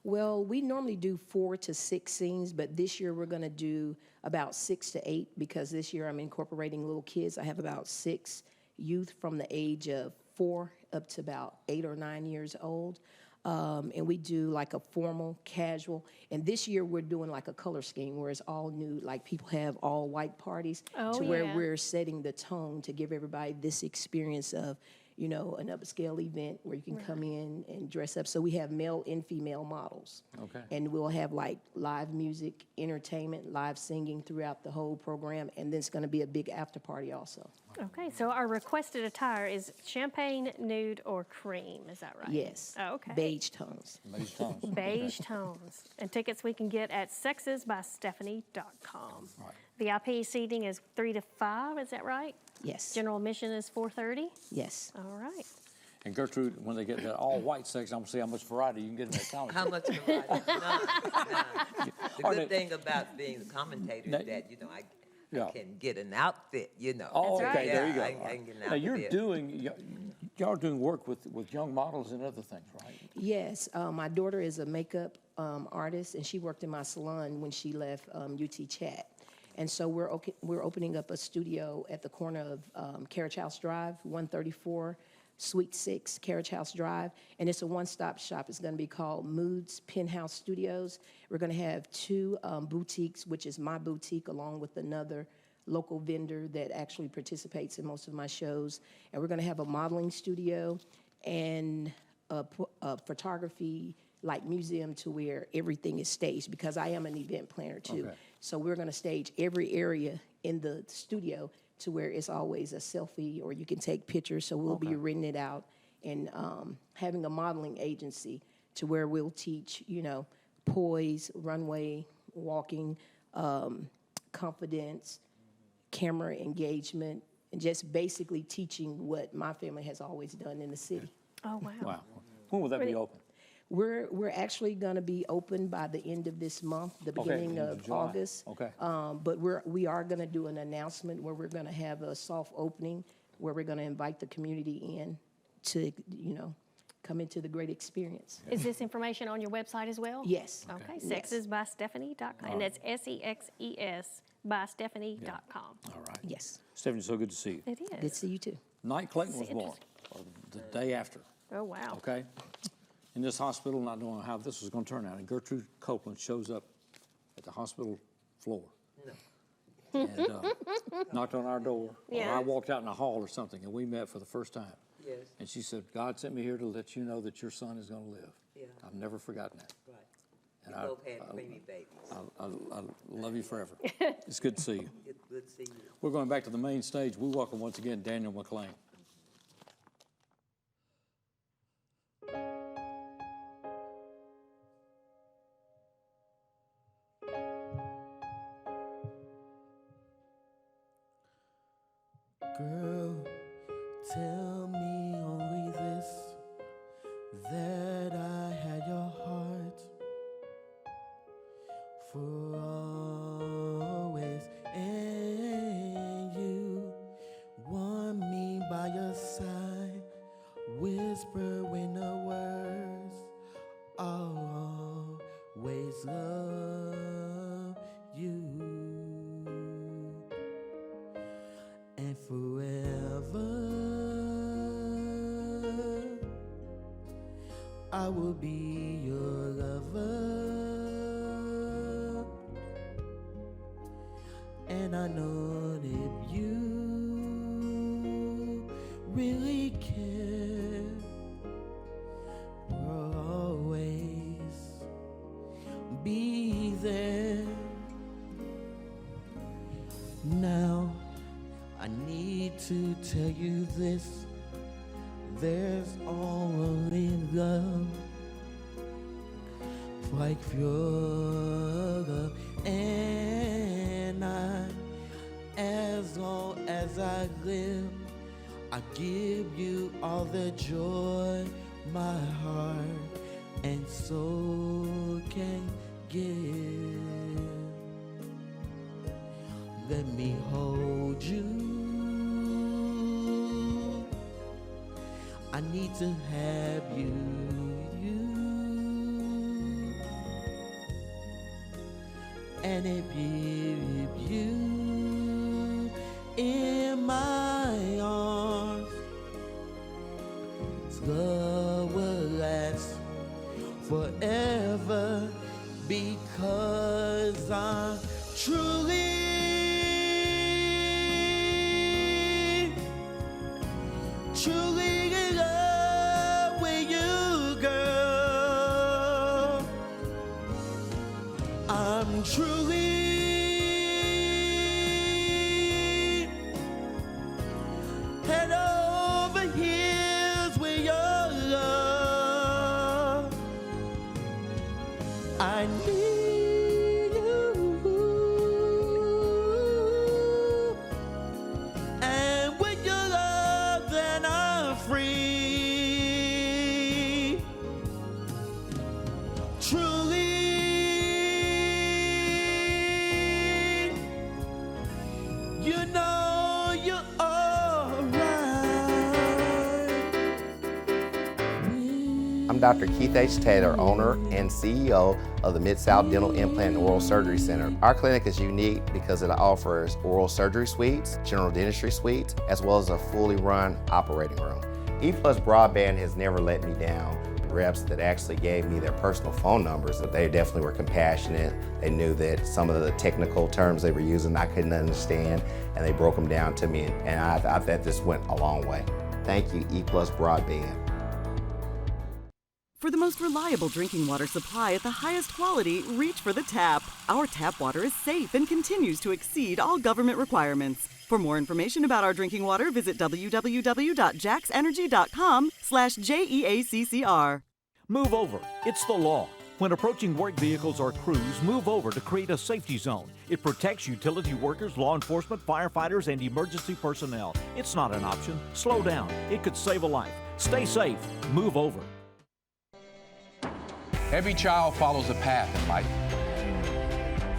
Well, we normally do 4 to 6 scenes, but this year we're going to do about 6 to 8 because this year I'm incorporating little kids. I have about 6 youth from the age of 4 up to about 8 or 9 years old. And we do like a formal, casual. And this year we're doing like a color scheme where it's all nude, like people have all white parties Oh, to where yeah. we're setting the tone to give everybody this experience of, you know, an upscale event where you can come in and dress up. So we have male and female models. Okay. And we'll have like live music, entertainment, live singing throughout the whole program. And then it's going to be a big after party also. Okay, so our requested attire is champagne, nude, or cream. Is that right? Yes. Oh, okay. Beige tones. Beige tones. Beige tones. And tickets we can get at sexesbystephanie.com. Right. VIP seating is 3 to 5, is that right? Yes. General admission is 4:30? Yes. All right. And Gertrude, when they get that all-white section, I'm gonna see how much variety you can get in that comic. How much variety? No. The good thing about being the commentator is that, you know, I can get an outfit, you know. Oh, That's okay, right. there you go. I can get an Now, you're outfit. y'all are doing work with young models and other things, right? Yes, my daughter is a makeup artist, and she worked in my salon when she left UT Chat. And so we're opening up a studio at the corner of Carriage House Drive, 134 Suite 6, Carriage House Drive, and it's a one-stop shop. It's going to be called Moods Penthouse Studios. We're going to have 2 boutiques, which is my boutique, along with another local vendor that actually participates in most of my shows. And we're going to have a modeling studio and a photography like museum to where everything is staged because I am an event planner too. Okay. So we're going to stage every area in the studio to where it's always a selfie or you can take pictures. So we'll be renting it out and having a modeling agency to where we'll teach, you know, poise, runway, walking, confidence, camera engagement, and just basically teaching what my family has always done in the city. Oh, wow. Wow. When will that be open? We're actually going to be open by the end of this month, the beginning end of of July. August. Okay. But we are going to do an announcement where we're going to have a soft opening where we're going to invite the community in to, you know, come into the great experience. Is this information on your website as well? Yes. Okay, Yes. sexesbystephanie.com. And that's SEXES by Stephanie.com. All right. Yes. Stephanie, so good to see you. It is. Good to see you too. Night Clayton was It's born, or the day after, Oh, wow. okay? In this hospital, not knowing how this was gonna turn out, and Gertrude Copeland shows up at the hospital floor. And knocked on our door, or I Yes. walked out in the hall or something, and we met for the first time. Yes. And she said, God sent me here to let you know that your son is gonna live. Yeah. I've never forgotten that. Right. And We both had creamy babies. I love you forever. It's good to see you. It's good to see you. We're going back to the main stage. We welcome once again Daniel McClain. Girl, tell me only this, that I had your heart for always, and you want me by your side, whisper when the words, I'll always love you. And forever I will be your lover. And I know that you really care, will always be there. Now I need to tell you this, there's only love, like pure love, and as long as I live, I give you all the joy my heart and so can give. Let me hold you. I need to have you. And if you in my arms, love will last forever, because I'm truly in love with you, girl. I'm truly head over heels with your love. I need you, and with your love, then I'm free. Truly, you know you're alright. I'm Dr. Keith H. Taylor, owner and CEO of the Mid-South Dental Implant and Oral Surgery Center. Our clinic is unique because it offers oral surgery suites, general dentistry suites, as well as a fully run operating room. EPlus Broadband has never let me down. The reps that actually gave me their personal phone numbers, they definitely were compassionate. They knew that some of the technical terms they were using I couldn't understand, and they broke them down to me, and I thought this went a long way. Thank you, EPlus Broadband. For the most reliable drinking water supply at the highest quality, reach for the tap. Our tap water is safe and continues to exceed all government requirements. For more information about our drinking water, visit www.jaxenergy.com/JEACCR. Move over. It's the law. When approaching work vehicles or crews, move over to create a safety zone. It protects utility workers, law enforcement, firefighters, and emergency personnel. It's not an option. Slow down. It could save a life. Stay safe. Move over. Every child follows a path in life.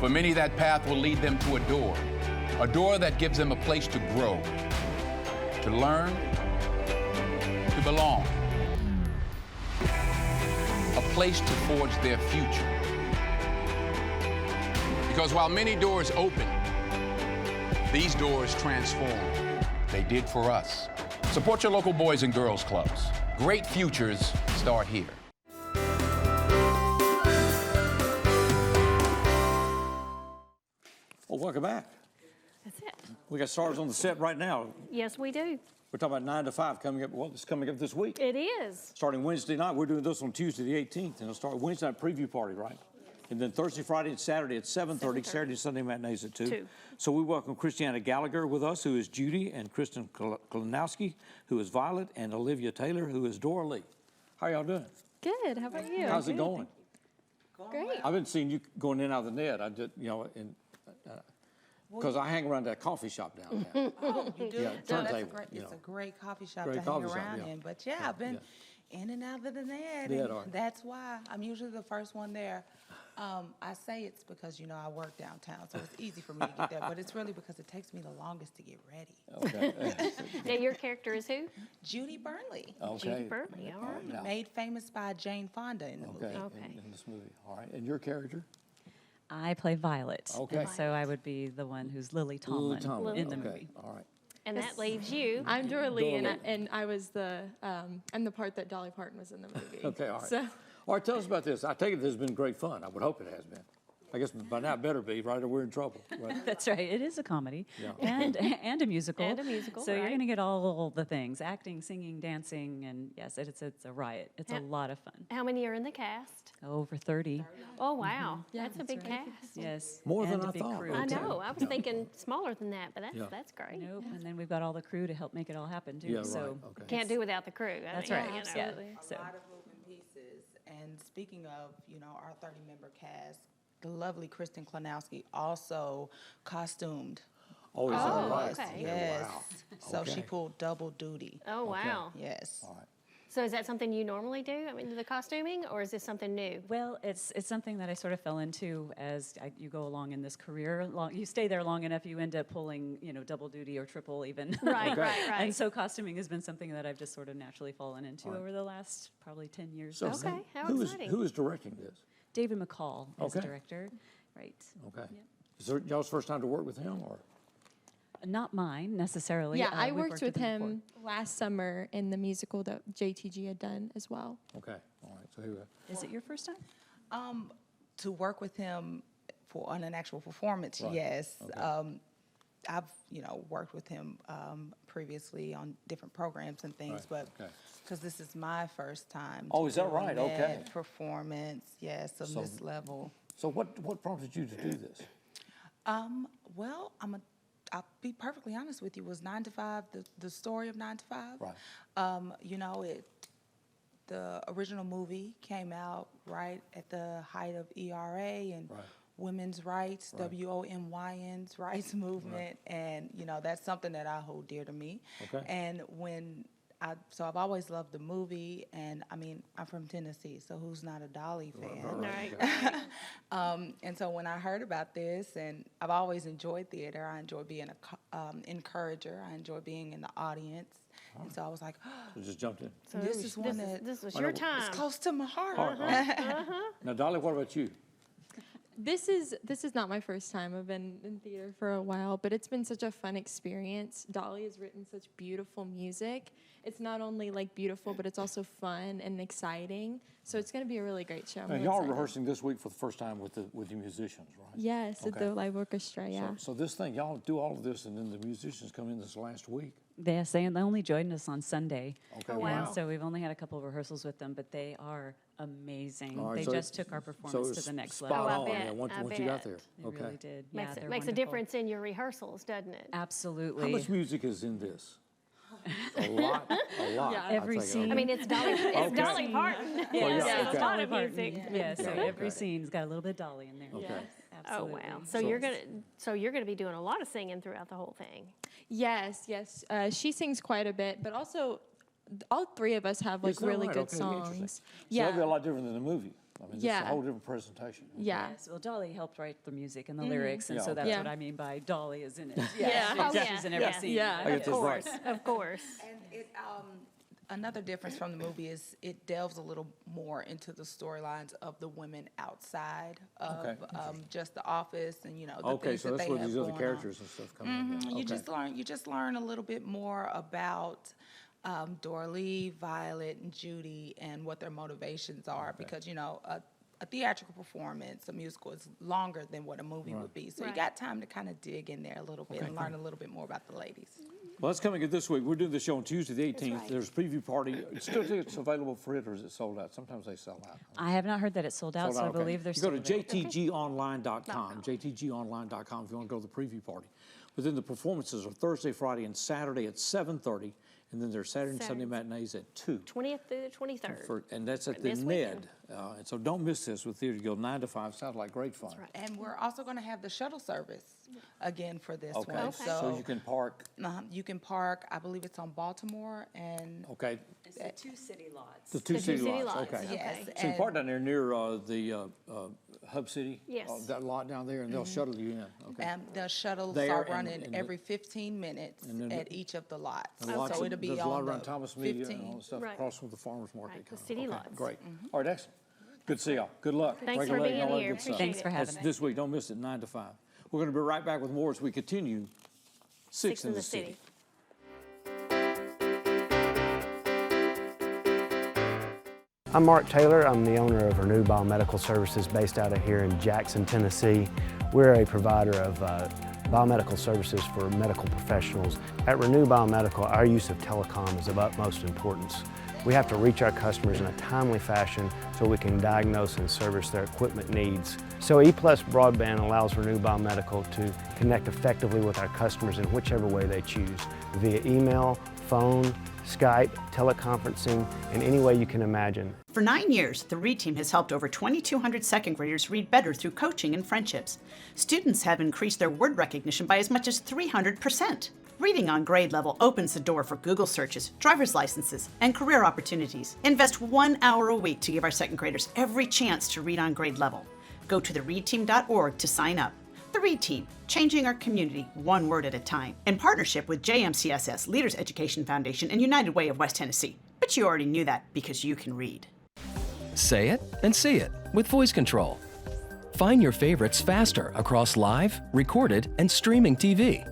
For many, that path will lead them to a door that gives them a place to grow, to learn, to belong, a place to forge their future. Because while many doors open, these doors transform. They did for us. Support your local Boys and Girls Clubs. Great futures start here. Well, welcome back. That's it. We got stars on the set right now. Yes, we do. We're talking about 9 to 5 coming up. Well, it's coming up this week. It is. Starting Wednesday night. We're doing this on Tuesday the 18th, and it'll start Wednesday night preview party, right? And then Thursday, Friday, and Saturday at 7:30. Saturday, Sunday matinees at 2. So we welcome Christiana Gallagher with us, who is Judy, and Kristen Kalinowski, who is Violet, and Olivia Taylor, who is Dora Lee. How y'all doing? Good. How about you? How's it going? Great. I've been seeing you going in and out of the net. I just, because I hang around that coffee shop down there. Oh, you do? Yeah, turntable. It's a great coffee shop Great to hang coffee shop, around yeah. in. But yeah, I've been in and out of the net. Yeah, And all right. that's why I'm usually the first one there. I say it's because, I work downtown, so it's easy for me to get there. But it's really because it takes me the longest to get ready. Okay. Now, your character is who? Judy Burnley. Okay. Judy Burnley, all right. Now- Made famous by Jane Fonda in the movie. In this movie. All right. And your character? I play Violet. Okay. And so I would be the one who's Lily Tomlin, in the okay. movie. All right. And that leaves you. I'm Dora Lee, Dora Lee. and I was I'm the part that Dolly Parton was in the movie. Okay, all right. So, All right, tell us about this. I take it this has been great fun. I would hope it has been. I guess by now it better be, right, or we're in trouble. Right? That's right. It is a comedy Yeah. and a musical. And a musical, So you're right. going to get all the things, acting, singing, dancing, and yes, it's a riot. It's a lot of fun. How many are in the cast? Over 30. Oh, wow. Yeah, That's a that's big right. cast. Yes. More than and a I big thought. crew. I Okay. know. I was thinking smaller than that, but Yeah. that's great. Nope. And then we've got all the crew to help make it all happen too. Yeah, right. So Okay. Can't do without the crew. That's I right. mean, Yeah. absolutely. So. A lot of moving pieces. And speaking of, our 30-member cast, the lovely Kristen Klanowski also costumed. Oh, is that Oh, right? okay. Yes. Wow. So she Okay. pulled double duty. Oh, wow. Yes. All right. So is that something you normally do? I mean, the costuming, or is this something new? Well, it's something that I sort of fell into as you go along in this career. You stay there long enough, you end up pulling, double duty or triple even. Right, right. And so costuming has been something that I've just sort of naturally fallen into over the last probably 10 years. So Okay, how who exciting. Who is directing this? David McCall is the Okay. director. Right. Okay. Is it y'all's first time to work with him, or? Not mine necessarily. Yeah, I We've worked with before. him last summer in the musical that JTG had done as well. Okay, all right. So who? Is it your first time? To work with him on an actual performance, Right. yes. Okay. I've worked with him previously on different programs and things, Right, but okay. because this is my first time. Oh, is that doing right? Okay. that performance, yes, of So- this level. So what prompted you to do this? Well, I'll be perfectly honest with you. Was 9 to 5 the story of 9 to 5? Right. The original movie came out right at the height of ERA and Right. women's rights, Right. WOMYN's rights movement, and that's something that I hold dear to me. Okay. And so I've always loved the movie, and I mean, I'm from Tennessee, so who's not a Dolly fan? Right. And so when I heard about this, and I've always enjoyed theater, I enjoy being an encourager, I enjoy being in the audience, and so I was like, So just jumped in. So this is one this was your time. it's close to my heart. Now, Dolly, what about you? This is not my first time. I've been in theater for a while, but it's been such a fun experience. Dolly has written such beautiful music. It's not only like beautiful, but it's also fun and exciting. So it's going to be a really great show. I'm Now, really y'all are excited. rehearsing this week for the first time with the musicians, right? Yes, at Okay. the live orchestra. Yeah. So this thing, y'all do all of this, and then the musicians come in this last week. Yes, they only joined us on Sunday. Okay. Oh, wow. And so we've only had a couple of rehearsals with them, but they are amazing. All right, They so just it- took our so performance it's to the next spot level. I on, bet, yeah, once I you got bet. there. They Okay. really did. Makes, Yeah, they're makes a wonderful. difference in your rehearsals, doesn't it? Absolutely. How much music is in this? A lot. A lot. Yeah. Every I think. scene. I mean, it's Dolly. It's Okay. Dolly Parton. yeah, Yes, okay. it's a lot of music. Yeah, so Yeah, every okay. scene's got a little bit of Dolly in there. Okay. Yes, Oh absolutely. wow! So you're gonna be doing a lot of singing throughout the whole thing. Yes. She sings quite a bit, but also all three of us have like Is that really right? good Okay, interesting. songs. So that'd be a Yeah. lot different than the movie. I mean, this is a Yeah. whole different presentation. Yeah. Yes, well, Dolly helped write the music and the lyrics, and Yeah, so that's okay. Yeah. what I mean by Dolly is in it. Yeah. Oh, She's in every yeah. scene. Yeah. I get Of this right. course, of course. And another difference from the movie is it delves a little more into the storylines of the women outside of Okay. just the office and the Okay, things so that that's they where have these other going on. characters and stuff come in. Yeah. You Okay. just learn a little bit more about Dorlee, Violet, and Judy and what their motivations are because a theatrical performance, a musical, is longer than what a movie would be. So you Right. got time to kind of dig in there a little bit Okay, and learn a little bit more about the ladies. Well, that's coming this week. We're doing the show on Tuesday the 18th. right. There's a preview party. It's still tickets available for it, or is it sold out? Sometimes they sell out. I have not heard that it's sold out, so I okay. believe there's You go to still jtgonline.com, jtgonline.com if you want to go to the preview party. But then the performances are Thursday, Friday, and Saturday at 7:30, and then there's Saturday and Sunday matinees at 2. 20th through the 23rd. And that's at the This Ned. weekend. And so don't miss this with Theater Guild, 9 to 5. Sounds like great fun. And we're also going to have the shuttle service again for this Okay. one. So you can park. You can park, I believe it's on Baltimore and Okay. It's the two city lots. The two city lots. lots, Okay. yes. So you park down there near the Hub City. Yes. That lot down there, and they'll shuttle you in. Okay. the shuttles There are and- running and every 15 minutes and then at each of the lots. And lots So of- it'll be there's a lot on around the Thomas Media and 15. all the stuff Right. across from the farmers market. Right, the kind of. city Okay, lots. Great. All right, excellent. Good to see y'all. Good luck. Thanks Break a for leg being and all that here. good stuff. Appreciate Thanks for it. having That's me. this week. Don't miss it, 9 to 5. We're going to be right back with more as we continue Six in the City. I'm Mark Taylor. I'm the owner of Renew Biomedical Services based out of here in Jackson, Tennessee. We're a provider of biomedical services for medical professionals. At Renew Biomedical, our use of telecom is of utmost importance. We have to reach our customers in a timely fashion so we can diagnose and service their equipment needs. So EPlus Broadband allows Renew Biomedical to connect effectively with our customers in whichever way they choose, via email, phone, Skype, teleconferencing, and any way you can imagine. For 9 years, the READ team has helped over 2,200 second graders read better through coaching and friendships. Students have increased their word recognition by as much as 300%. Reading on grade level opens the door for Google searches, driver's licenses, and career opportunities. Invest 1 hour a week to give our second graders every chance to read on grade level. Go to thereadteam.org to sign up. The Read Team, changing our community one word at a time. In partnership with JMCSS, Leaders Education Foundation, and United Way of West Tennessee. But you already knew that because you can read. Say it and see it with voice control. Find your favorites faster across live, recorded, and streaming TV.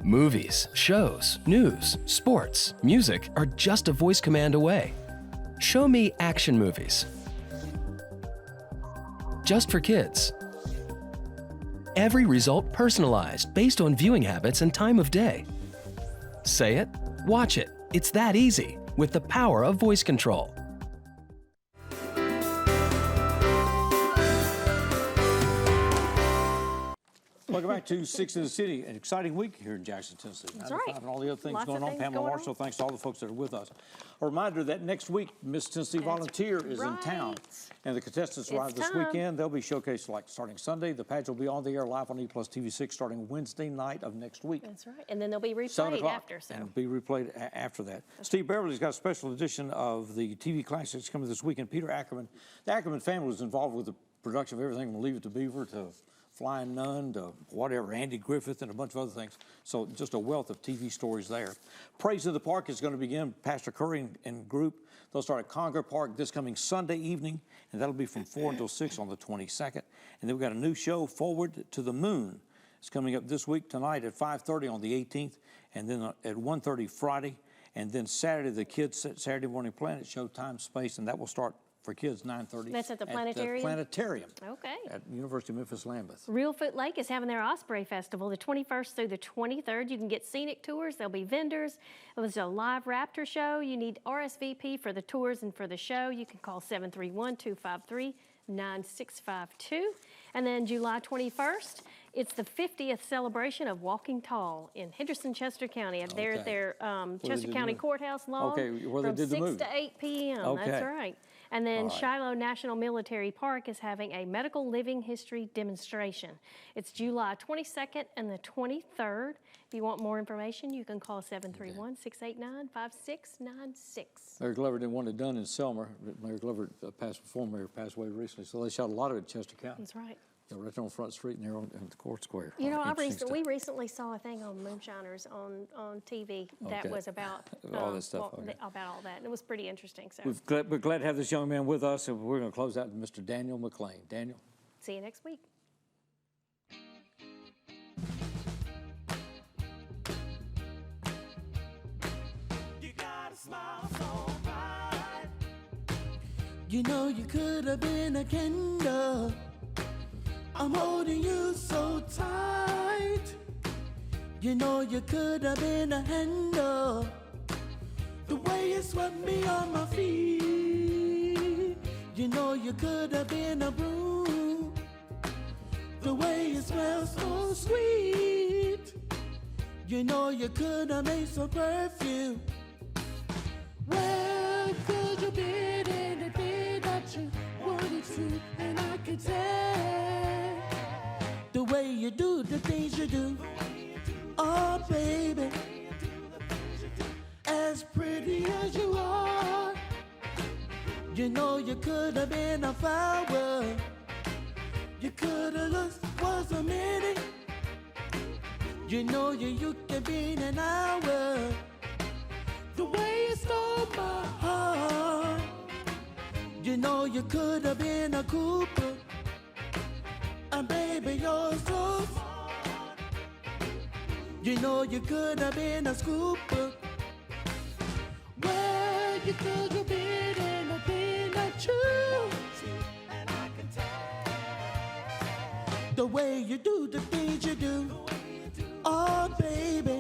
Movies, shows, news, sports, music are just a voice command away. Show me action movies. Just for kids. Every result personalized based on viewing habits and time of day. Say it, watch it. It's that easy with the power of voice control. Welcome back to Six in the City, an exciting week here in Jackson, Tennessee. That's right. And all the other things Lots going of on. things Pamela going Marshall, on. thanks to all the folks that are with us. A reminder that next week, Miss Tennessee Volunteer is in town, and the contestants arrive this weekend. They'll be showcased like starting Sunday. The pageant will be on the air live on EPlus TV6 starting Wednesday night of next week. That's right. And then they'll be 7 replayed o'clock, after. So. and be replayed after that. Steve Beverly's got a special edition of the TV classics coming this weekend. Peter Ackerman. The Ackerman family was involved with the production of everything from Leave It to Beaver to Flying Nun to whatever, Andy Griffith and a bunch of other things. So just a wealth of TV stories there. Praise in the Park is going to begin. Pastor Curry and group. They'll start at Conger Park this coming Sunday evening, and that'll be from 4 until 6 on the 22nd. And then we've got a new show, Forward to the Moon. It's coming up this week tonight at 5:30 on the 18th, and then at 1:30 Friday. And then Saturday, the kids' Saturday Morning Planet show, Time, Space, and that will start for kids, 9:30. That's at the planetarium? At the planetarium. Okay. At University of Memphis Lambeth. Reelfoot Lake is having their Osprey Festival the 21st through the 23rd. You can get scenic tours. There'll be vendors. There's a live raptor show. You need RSVP for the tours and for the show. You can call 731-253-9652. And then July 21st, it's the 50th celebration of Walking Tall in Henderson, Chester County. They're at their Chester County Courthouse lawn where they did from the 6 move. to 8 p.m. Okay. That's right. And then All right. Shiloh National Military Park is having a medical living history demonstration. It's July 22nd and the 23rd. If you want more information, you can call 731-689-5696. Mayor Glover didn't want it done in Selma. Mayor Glover passed away recently, so they shot a lot of it in Chester County. That's right. Right there on Front Street and there on the Court Square. You know, Interesting we recently saw a thing on Moonshiners on TV that Okay. was about All this stuff, okay. about all that. And it was pretty interesting. So We're glad to have this young man with us, and we're going to close out with Mr. Daniel McClain. Daniel. see you next week. You got a smile so bright. You know you could have been a candle. I'm holding you so tight. You know you could have been a handle. The way you swept me on my feet. You know you could have been a broom. The way you smell so sweet. You know you could have made some perfume. Where could you be anything that you wanted to? And I could tell the way you do the things you do. Oh, baby, as pretty as you are, you know you could have been a flower. You could have looked was a minute. You know you could be in an hour. The way you stole my heart. You know you could have been a Cooper. And baby, you're so smart. You know you could have been a scooper. Where you could have been anything that you. And I can tell the way you do the things you do. Oh, baby.